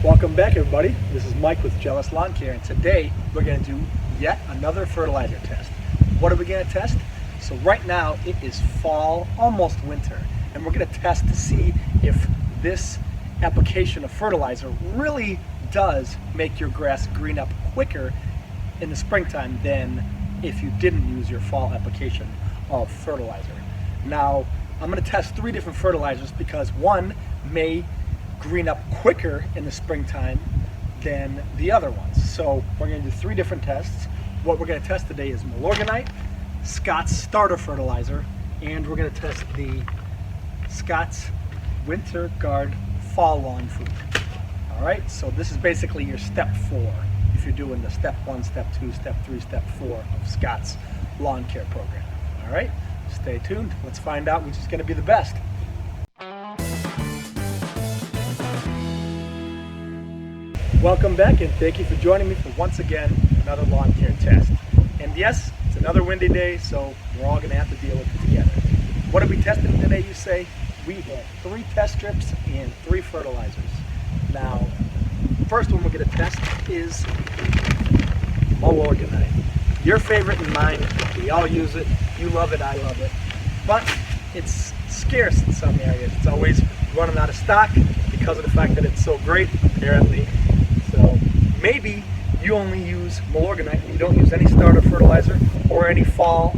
Welcome back, everybody. This is Mike with Jealous Lawn Care, and today we're going to do yet another fertilizer test. What are we going to test? So right now it is fall, almost winter, and we're going to test to see if this application of fertilizer really does make your grass green up quicker in the springtime than if you didn't use your fall application of fertilizer. Now, I'm going to test 3 different fertilizers because one may green up quicker in the springtime than the other ones. So we're going to do 3 different tests. What we're going to test today is Milorganite, Scotts Starter Fertilizer, and we're going to test the Scotts Winterguard Fall Lawn Food. Alright, so this is basically your step 4 if you're doing the step 1, step 2, step 3, step 4 of Scotts Lawn Care program. Alright, stay tuned. Let's find out which is going to be the best. Welcome back, and thank you for joining me for once again another lawn care test. And yes, it's another windy day, so we're all going to have to deal with it together. What are we testing today, you say? We had 3 test strips and 3 fertilizers. Now, the first one we're going to test is Milorganite. Your favorite and mine. We all use it. You love it, I love it. But it's scarce in some areas. It's always running out of stock because of the fact that it's so great, apparently. So maybe you only use Milorganite and you don't use any starter fertilizer or any fall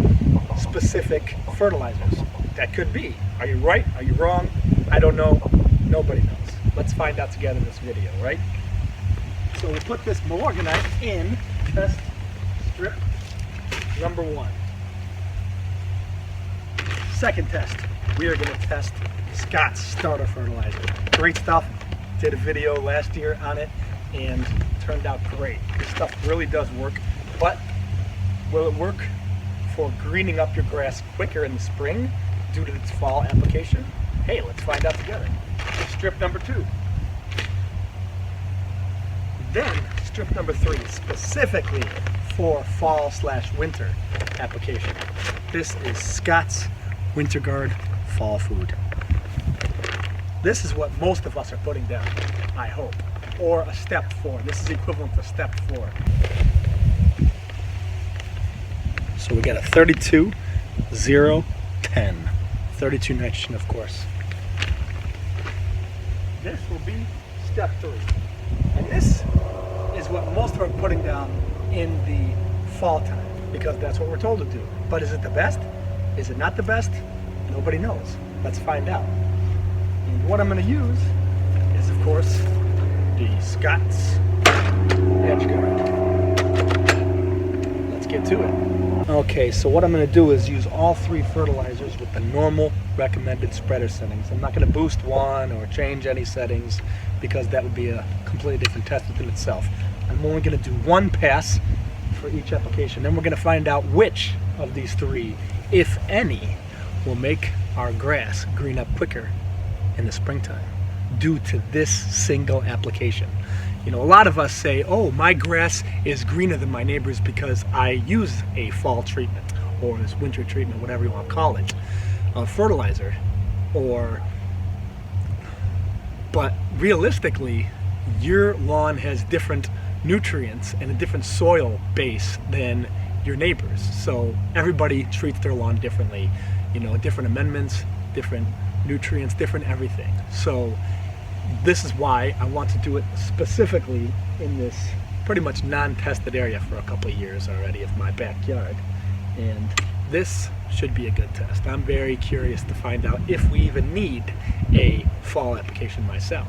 specific fertilizers. That could be. Are you right? Are you wrong? I don't know. Nobody knows. Let's find out together in this video, right? So we'll put this Milorganite in test strip number 1. Second test, we are going to test Scotts Starter Fertilizer. Great stuff. Did a video last year on it and turned out great. This stuff really does work, but will it work for greening up your grass quicker in the spring due to its fall application? Hey, let's find out together. Strip number 2. Then strip number 3, specifically for fall/winter application. This is Scotts Winterguard Fall Food. This is what most of us are putting down, I hope, or a step 4. This is equivalent to step 4. So we got a 32, 0, 10. 32 nitrogen, of course. This will be step 3. And this is what most of us are putting down in the fall time because that's what we're told to do. But is it the best? Is it not the best? Nobody knows. Let's find out. And what I'm going to use is, of course, the Scotts Edge Guard. Let's get to it. Okay, so what I'm going to do is use all 3 fertilizers with the normal recommended spreader settings. I'm not going to boost one or change any settings because that would be a completely different test within itself. I'm only going to do 1 pass for each application. Then we're going to find out which of these 3, if any, will make our grass green up quicker in the springtime due to this single application. You know, a lot of us say, oh, my grass is greener than my neighbor's because I use a fall treatment or this winter treatment, whatever you want to call it, fertilizer. But realistically, your lawn has different nutrients and a different soil base than your neighbors. So everybody treats their lawn differently. You know, different amendments, different nutrients, different everything. So this is why I want to do it specifically in this pretty much non-tested area for a couple of years already of my backyard. And this should be a good test. I'm very curious to find out if we even need a fall application myself.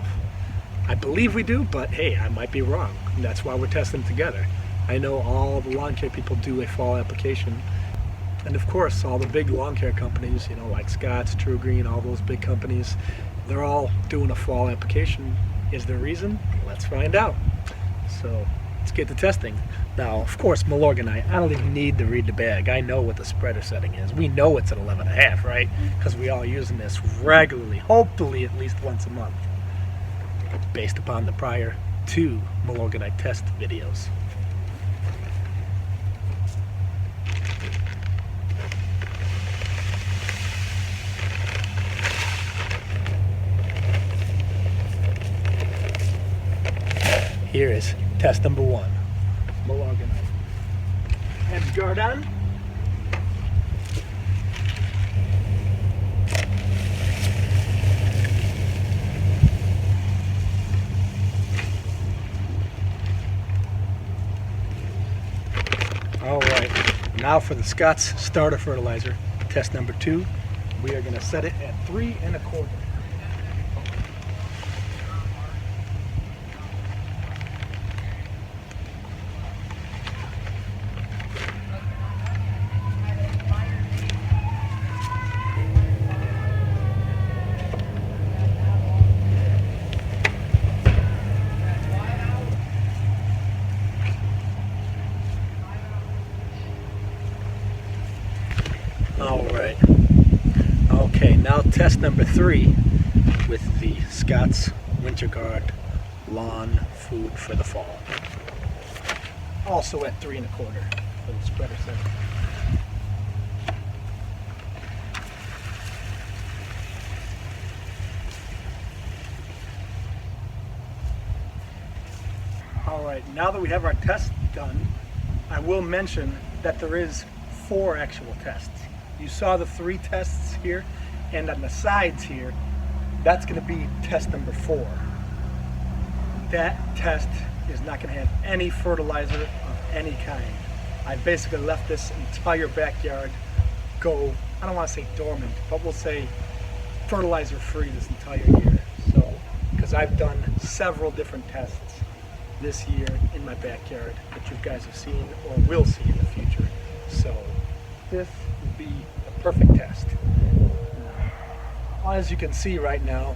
I believe we do, but hey, I might be wrong. And that's why we're testing together. I know all the lawn care people do a fall application. And of course, all the big lawn care companies, you know, like Scotts, True Green, all those big companies, they're all doing a fall application. Is there a reason? Let's find out. So let's get to testing. Now, of course, Milorganite, I don't even need to read the bag. I know what the spreader setting is. We know it's at 11.5, right? Because we all using this regularly, hopefully at least once a month, based upon the prior 2 Milorganite test videos. Here is test number 1. Milorganite. Edge guard on. All right, now for the Scotts Starter Fertilizer, test number 2. We are going to set it at 3 1/4. All right. Okay, now test number 3 with the Scotts Winterguard Lawn Food for the Fall. Also at 3 1/4 for the spreader setting. All right, now that we have our test done, I will mention that there is 4 actual tests. You saw the 3 tests here, and on the sides here, that's going to be test number 4. That test is not going to have any fertilizer of any kind. I basically left this entire backyard go, I don't want to say dormant, but we'll say fertilizer free this entire year. So, because I've done several different tests this year in my backyard that you guys have seen or will see in the future. So this would be a perfect test. As you can see right now,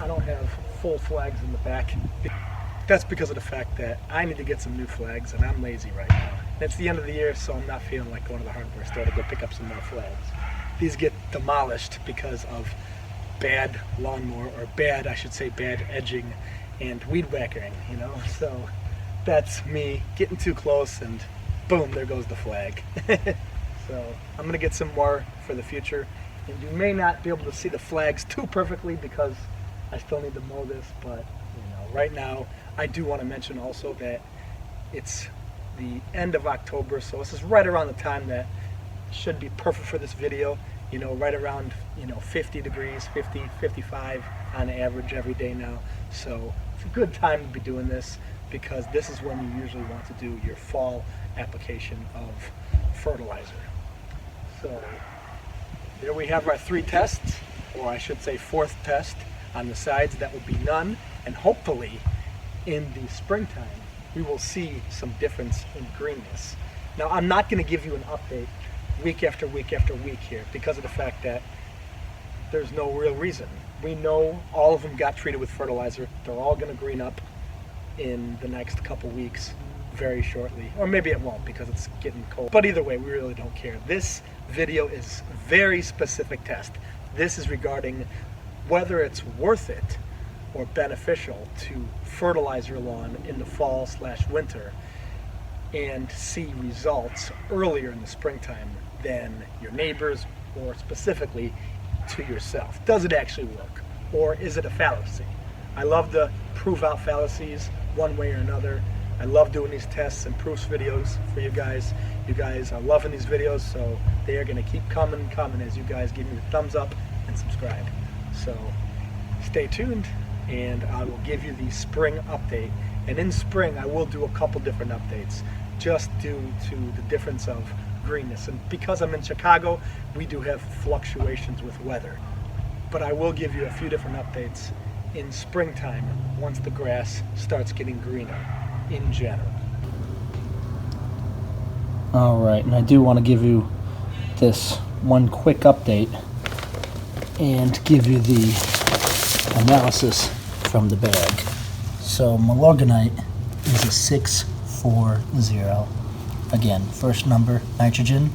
I don't have full flags in the back. That's because of the fact that I need to get some new flags and I'm lazy right now. And it's the end of the year, so I'm not feeling like going to the hardware store to go pick up some more flags. These get demolished because of bad lawnmower, or bad, I should say bad edging and weed whackering, you know? So that's me getting too close and boom, there goes the flag. So I'm gonna get some more for the future. And you may not be able to see the flags too perfectly because I still need to mow this, but you know, right now I do want to mention also that it's the end of October, so this is right around the time that should be perfect for this video. You know, right around, you know, 50 degrees, 50, 55 on average every day now. So it's a good time to be doing this because this is when you usually want to do your fall application of fertilizer. So there we have our 3 tests, or I should say 4th test on the sides. That will be none, and hopefully in the springtime we will see some difference in greenness. Now I'm not going to give you an update week after week after week here because of the fact that there's no real reason. We know all of them got treated with fertilizer. They're all going to green up in the next couple weeks very shortly, or maybe it won't because it's getting cold, but either way we really don't care. This video is very specific test. This is regarding whether it's worth it or beneficial to fertilize your lawn in the fall/winter and see results earlier in the springtime than your neighbors, or specifically to yourself. Does it actually work, or is it a fallacy? I love to prove out fallacies one way or another. I love doing these tests and proofs videos for you guys. You guys are loving these videos, so they are going to keep coming as you guys give me the thumbs up and subscribe. So stay tuned, and I will give you the spring update. And in spring, I will do a couple different updates just due to the difference of greenness. And because I'm in Chicago, we do have fluctuations with weather. But I will give you a few different updates in springtime once the grass starts getting greener in general. All right, and I do want to give you this one quick update and give you the analysis from the bag. So Milorganite is a 640. Again, first number nitrogen,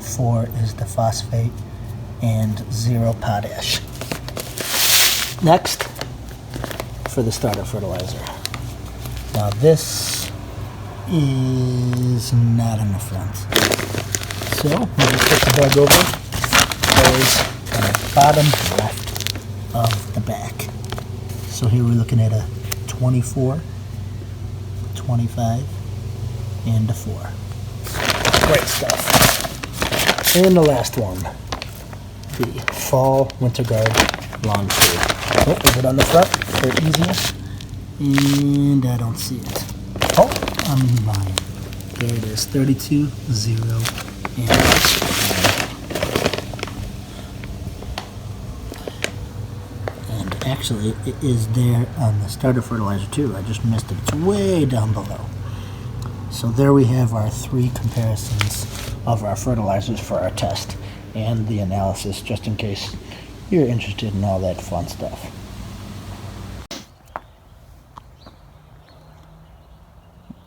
4 is the phosphate, and 0 potash. Next, for the starter fertilizer. Now this is not in the front. So we'll just flip the bag over. Goes on the bottom left of the back. So here we're looking at a 24 25, and a 4. Great stuff. And the last one, the fall Winterguard lawn food. Oh, is it on the front for easier? And I don't see it. Oh, I'm lying. There it is, 32, 0, and actually it is there on the starter fertilizer too. I just missed it. It's way down below. So there we have our 3 comparisons of our fertilizers for our test and the analysis, just in case you're interested in all that fun stuff.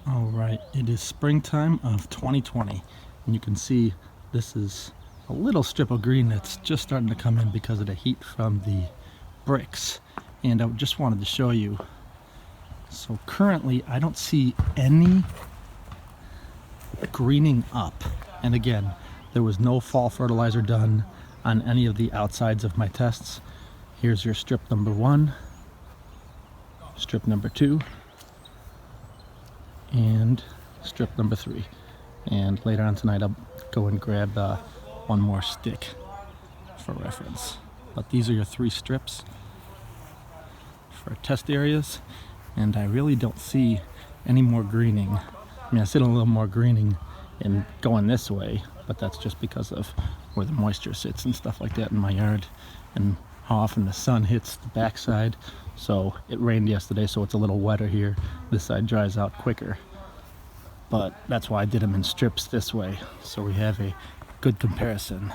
Alright, it is springtime of 2020, and you can see this is a little strip of green that's just starting to come in because of the heat from the bricks. And I just wanted to show you, so currently I don't see any greening up. And again, there was no fall fertilizer done on any of the outsides of my tests. Here's your strip number 1, strip number 2, and strip number 3. And later on tonight I'll go and grab one more stick for reference. But these are your 3 strips for test areas, and I really don't see any more greening. I mean, I see a little more greening in going this way, but that's just because of where the moisture sits and stuff like that in my yard, and how often the sun hits the backside. So it rained yesterday, so it's a little wetter here. This side dries out quicker, but that's why I did them in strips this way, so we have a good comparison.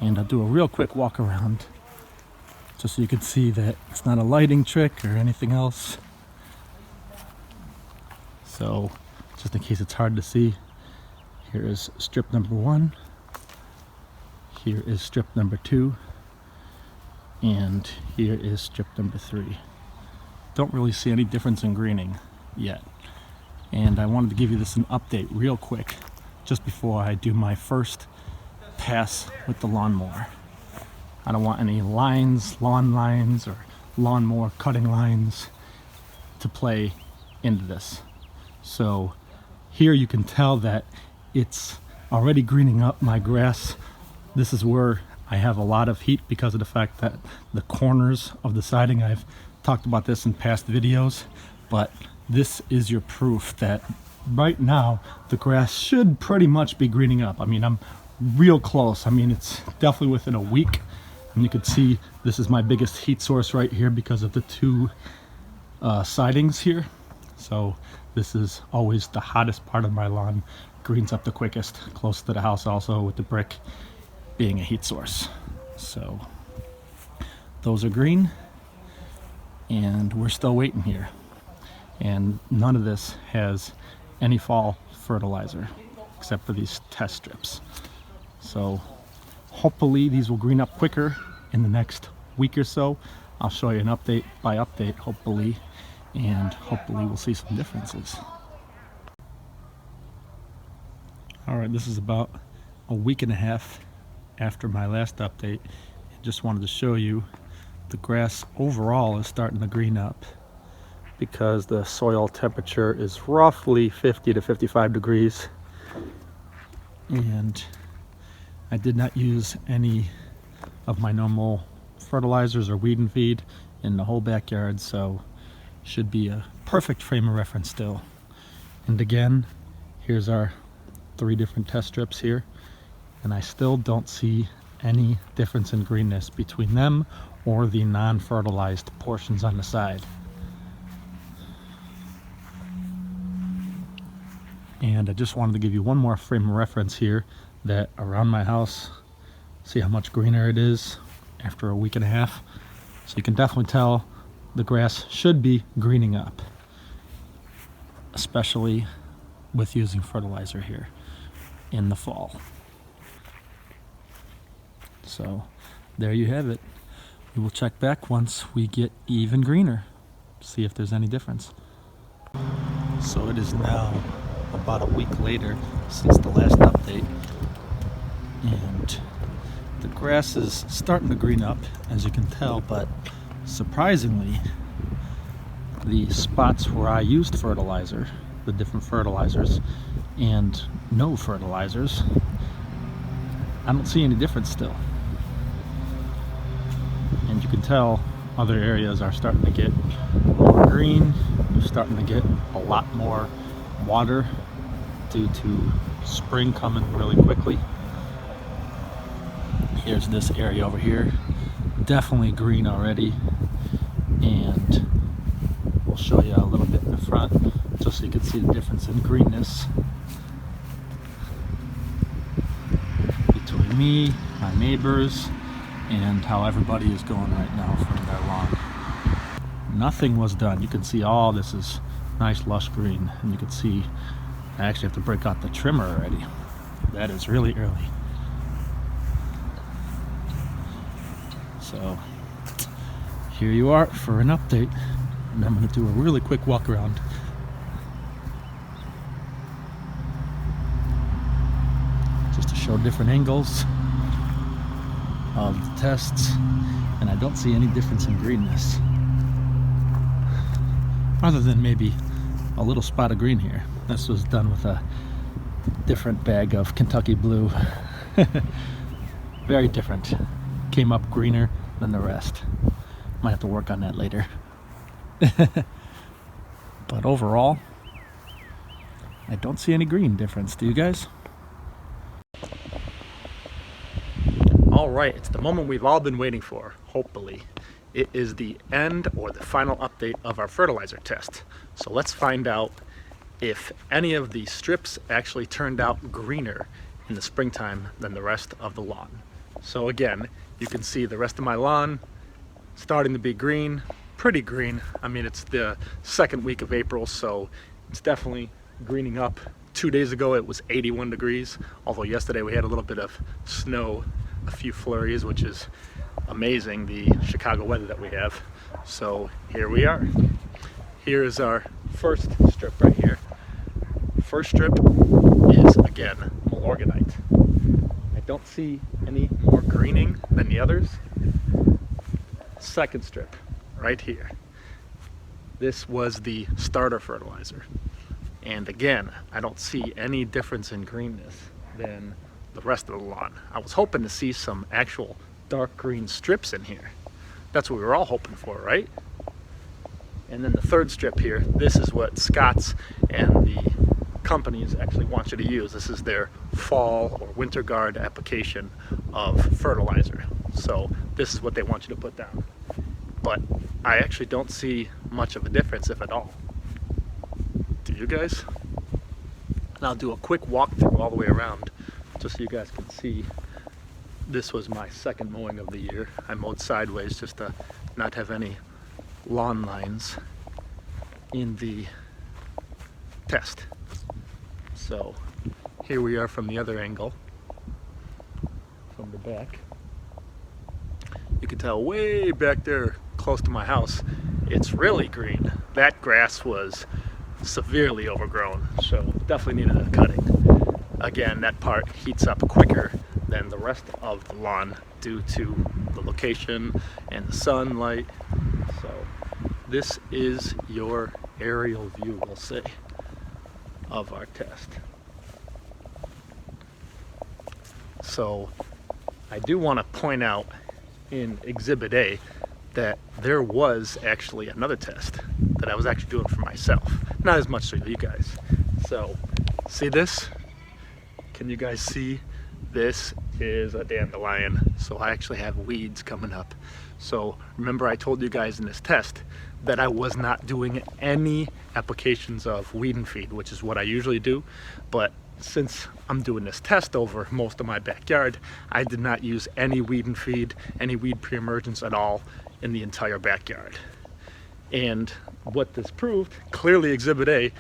And I'll do a real quick walk around just so you can see that it's not a lighting trick or anything else. So just in case it's hard to see, here is strip number 1, here is strip number 2, and here is strip number 3. Don't really see any difference in greening yet. And I wanted to give you this an update real quick just before I do my first pass with the lawnmower. I don't want any lines, lawn lines, or lawnmower cutting lines to play into this. So here you can tell that it's already greening up my grass. This is where I have a lot of heat because of the fact that the corners of the siding, I've talked about this in past videos, but this is your proof that right now the grass should pretty much be greening up. I mean, I'm real close. I mean, it's definitely within a week. And you can see this is my biggest heat source right here because of the 2 sidings here. So this is always the hottest part of my lawn. Greens up the quickest, close to the house also, with the brick being a heat source. So those are green, and we're still waiting here. And none of this has any fall fertilizer except for these test strips. So hopefully these will green up quicker in the next week or so. I'll show you an update by update, hopefully, and hopefully we'll see some differences. Alright, this is about a week and a half after my last update. I just wanted to show you the grass overall is starting to green up because the soil temperature is roughly 50 to 55 degrees. And I did not use any of my normal fertilizers or weed and feed in the whole backyard, so should be a perfect frame of reference still. And again, here's our 3 different test strips here, and I still don't see any difference in greenness between them or the non-fertilized portions on the side. And I just wanted to give you one more frame of reference here, that around my house, see how much greener it is after a week and a half. So you can definitely tell the grass should be greening up, especially with using fertilizer here in the fall. So there you have it. We will check back once we get even greener, see if there's any difference. So it is now about a week later since the last update, and the grass is starting to green up, as you can tell, but surprisingly the spots where I used fertilizer, the different fertilizers, and no fertilizers, I don't see any difference still. And you can tell other areas are starting to get more green. You're starting to get a lot more water due to spring coming really quickly. Here's this area over here, definitely green already, and we'll show you a little bit in the front just so you can see the difference in greenness between me, my neighbors, and how everybody is going right now from their lawn. Nothing was done. You can see all this is nice lush green, and you can see I actually have to break out the trimmer already. That is really early. So here you are for an update, and I'm going to do a really quick walk around. Just to show different angles of the tests, and I don't see any difference in greenness other than maybe a little spot of green here. This was done with a different bag of Kentucky blue. Very different. Came up greener than the rest. Might have to work on that later. But overall, I don't see any green difference. Do you guys? All right, it's the moment we've all been waiting for, hopefully. It is the end or the final update of our fertilizer test. So let's find out if any of the strips actually turned out greener in the springtime than the rest of the lawn. So again, you can see the rest of my lawn starting to be green, pretty green. I mean, it's the second week of April, so it's definitely greening up. 2 days ago it was 81 degrees, although yesterday we had a little bit of snow, a few flurries, which is amazing, the Chicago weather that we have. So here we are. Here is our first strip right here. First strip is, again, Milorganite. I don't see any more greening than the others. Second strip, right here. This was the starter fertilizer. And again, I don't see any difference in greenness than the rest of the lawn. I was hoping to see some actual dark green strips in here. That's what we were all hoping for, right? And then the third strip here, this is what Scotts and the companies actually want you to use. This is their fall or Winterguard application of fertilizer. So this is what they want you to put down. But I actually don't see much of a difference, if at all. Do you guys? And I'll do a quick walkthrough all the way around just so you guys can see. This was my second mowing of the year. I mowed sideways just to not have any lawn lines in the test. So here we are from the other angle, from the back. You can tell way back there close to my house, it's really green. That grass was severely overgrown, so definitely needed a cutting. Again, that part heats up quicker than the rest of the lawn due to the location and the sunlight. So this is your aerial view, we'll say, of our test. So I do want to point out in Exhibit A that there was actually another test that I was actually doing for myself. Not as much for you guys. So see this? Can you guys see? This is a dandelion. So I actually have weeds coming up. So remember I told you guys in this test that I was not doing any applications of weed and feed, which is what I usually do. But since I'm doing this test over most of my backyard, I did not use any weed and feed, any weed pre-emergents at all in the entire backyard. And what this proved, clearly Exhibit A,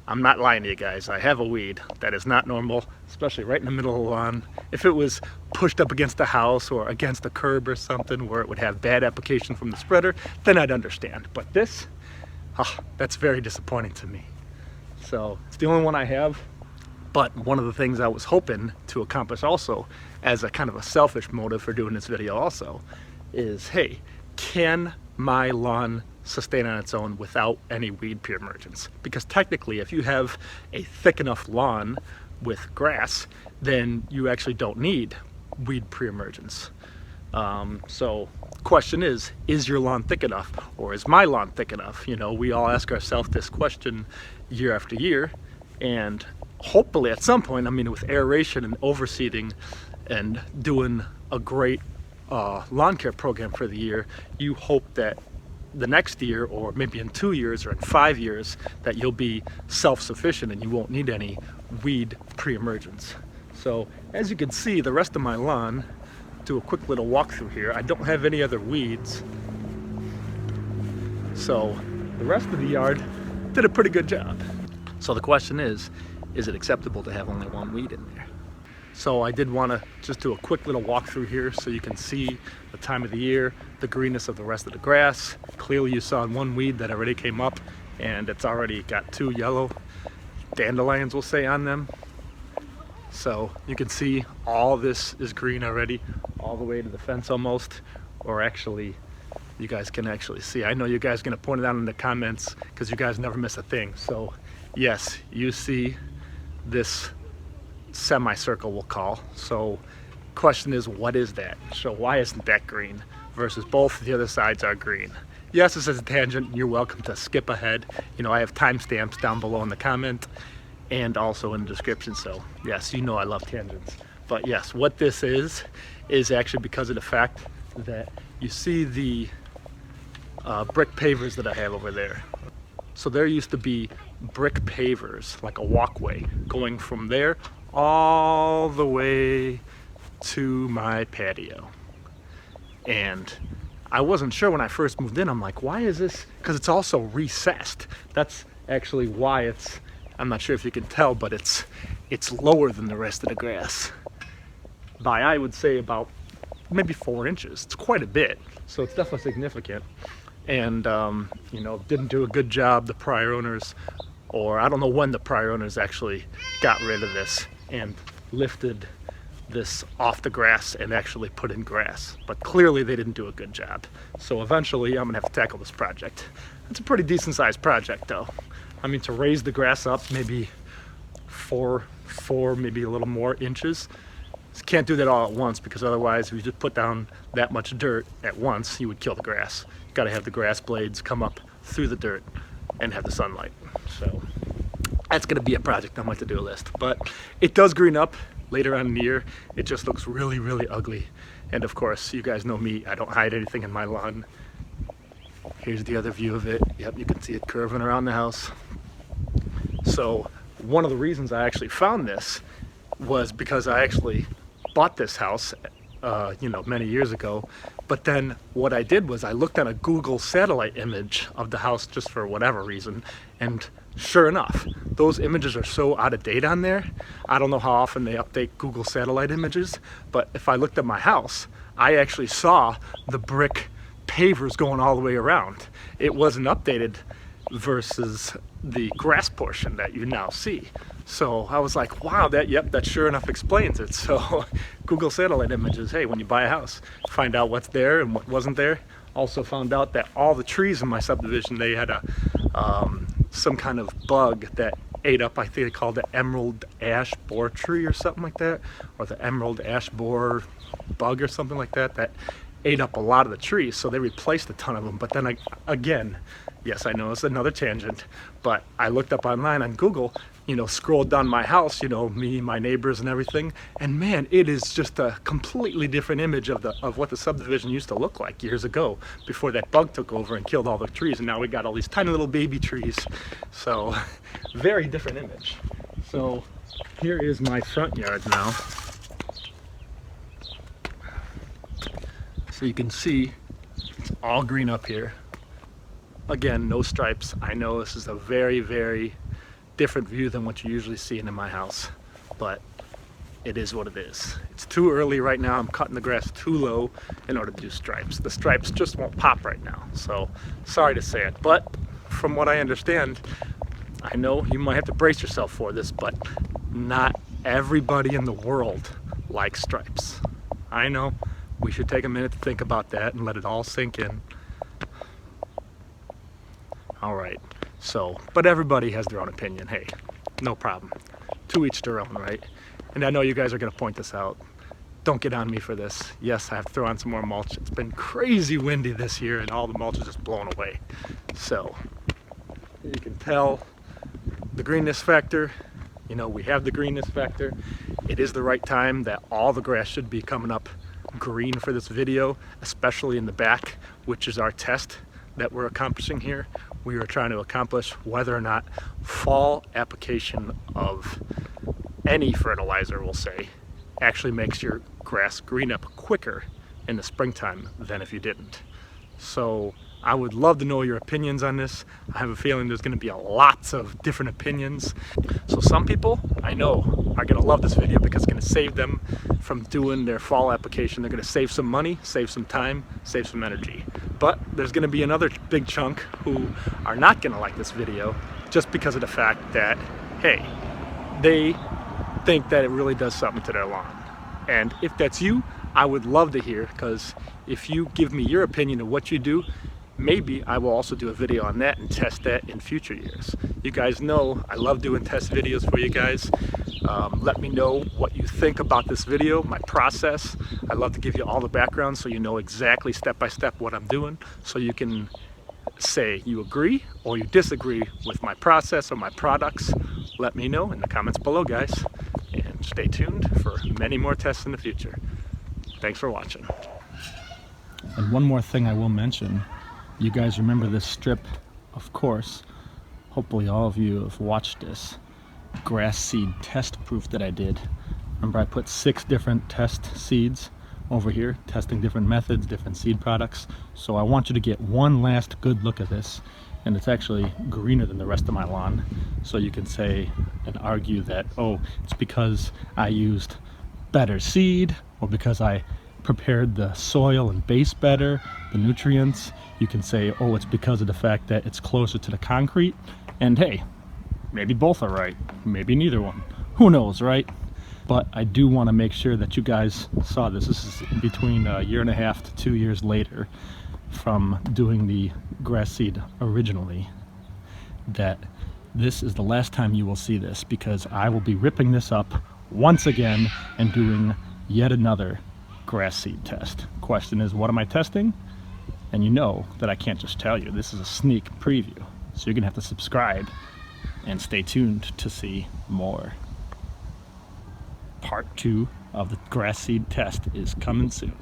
I'm not lying to you guys, I have a weed that is not normal, especially right in the middle of the lawn. If it was pushed up against a house or against a curb or something where it would have bad application from the spreader, then I'd understand. But this, that's very disappointing to me. So it's the only one I have. But one of the things I was hoping to accomplish also, as a kind of a selfish motive for doing this video also, is, hey, can my lawn sustain on its own without any weed pre-emergence. Because technically, if you have a thick enough lawn with grass, then you actually don't need weed pre-emergence. So question is your lawn thick enough, or is my lawn thick enough? You know, we all ask ourselves this question year after year, and hopefully at some point, I mean, with aeration and overseeding and doing a great lawn care program for the year, you hope that the next year, or maybe in 2 years or in 5 years, that you'll be self-sufficient and you won't need any weed pre-emergence. So as you can see, the rest of my lawn, do a quick little walkthrough here. I don't have any other weeds. So the rest of the yard did a pretty good job. So the question is it acceptable to have only one weed in there? So I did want to just do a quick little walkthrough here so you can see the time of the year, the greenness of the rest of the grass. Clearly you saw one weed that already came up and it's already got 2 yellow dandelions, we'll say, on them. So you can see all this is green already, all the way to the fence almost, or actually you guys can actually see. I know you guys are going to point it out in the comments because you guys never miss a thing. So yes, you see this semicircle, we'll call. So question is, what is that? So why isn't that green versus both the other sides are green? Yes, this is a tangent. You're welcome to skip ahead. You know, I have timestamps down below in the comment and also in the description. So yes, you know I love tangents. But yes, what this is actually because of the fact that you see the brick pavers that I have over there. So there used to be brick pavers, like a walkway, going from there all the way to my patio. And I wasn't sure when I first moved in. I'm like, why is this? Because it's also recessed. That's actually why it's, I'm not sure if you can tell, but it's lower than the rest of the grass. By, I would say, about maybe 4 inches. It's quite a bit. So it's definitely significant. And, you know, didn't do a good job, the prior owners, or I don't know when the prior owners actually got rid of this and lifted this off the grass and actually put in grass. But clearly they didn't do a good job. So eventually I'm gonna have to tackle this project. It's a pretty decent sized project though. I mean, to raise the grass up maybe four, maybe a little more inches. Can't do that all at once, because otherwise if you just put down that much dirt at once, you would kill the grass. You gotta have the grass blades come up through the dirt and have the sunlight. So that's gonna be a project on my to-do list. But it does green up later on in the year. It just looks really, really ugly. And of course, you guys know me, I don't hide anything in my lawn. Here's the other view of it. Yep, you can see it curving around the house. So one of the reasons I actually found this was because I actually bought this house, you know, many years ago. But then what I did was I looked at a Google satellite image of the house just for whatever reason, and sure enough, those images are so out of date on there. I don't know how often they update Google satellite images, but if I looked at my house, I actually saw the brick pavers going all the way around. It wasn't updated versus the grass portion that you now see. So I was like, wow, that sure enough explains it. So Google satellite images, hey, when you buy a house, find out what's there and what wasn't there. Also found out that all the trees in my subdivision, they had a some kind of bug that ate up, I think they called it emerald ash borer tree or something like that, or the emerald ash borer bug or something like that, that ate up a lot of the trees. So they replaced a ton of them. But then again, yes, I know it's another tangent, but I looked up online on Google, you know, scrolled down my house, you know, me, my neighbors and everything, and man, it is just a completely different image of what the subdivision used to look like years ago, before that bug took over and killed all the trees, and now we got all these tiny little baby trees. So very different image. So here is my front yard now. So you can see it's all green up here. Again, no stripes. I know this is a very, very different view than what you usually see in my house, but it is what it is. It's too early right now. I'm cutting the grass too low in order to do stripes. The stripes just won't pop right now. So sorry to say it, but from what I understand, I know you might have to brace yourself for this, but not everybody in the world likes stripes. I know. We should take a minute to think about that and let it all sink in. All right. So, but everybody has their own opinion. Hey, no problem. To each their own, right? And I know you guys are going to point this out. Don't get on me for this. Yes, I have to throw on some more mulch. It's been crazy windy this year and all the mulch is just blown away. So, you can tell the greenness factor. You know, we have the greenness factor. It is the right time that all the grass should be coming up green for this video, especially in the back, which is our test that we're accomplishing here. We are trying to accomplish whether or not fall application of any fertilizer, we'll say, actually makes your grass green up quicker in the springtime than if you didn't. So I would love to know your opinions on this. I have a feeling there's going to be lots of different opinions. So some people I know are going to love this video because it's going to save them from doing their fall application. They're going to save some money, save some time, save some energy. But there's going to be another big chunk who are not going to like this video just because of the fact that, hey, they think that it really does something to their lawn. And if that's you, I would love to hear, because if you give me your opinion of what you do, maybe I will also do a video on that and test that in future years. You guys know I love doing test videos for you guys. Let me know what you think about this video, my process. I love to give you all the background so you know exactly step by step what I'm doing, so you can say you agree or you disagree with my process or my products. Let me know in the comments below, guys, and stay tuned for many more tests in the future. Thanks for watching. And one more thing I will mention, you guys remember this strip, of course. Hopefully all of you have watched this grass seed test proof that I did. Remember, I put 6 different test seeds over here, testing different methods, different seed products. So I want you to get one last good look at this, and it's actually greener than the rest of my lawn. So you can say and argue that, oh, it's because I used better seed, or because I prepared the soil and base better, the nutrients. You can say, oh, it's because of the fact that it's closer to the concrete. And hey, maybe both are right, maybe neither one. Who knows, right? But I do want to make sure that you guys saw this. This is in between a year and a half to 2 years later from doing the grass seed originally, that this is the last time you will see this, because I will be ripping this up once again and doing yet another grass seed test. Question is, what am I testing? And you know that I can't just tell you. This is a sneak preview. So you're gonna have to subscribe and stay tuned to see more. Part 2 of the grass seed test is coming soon.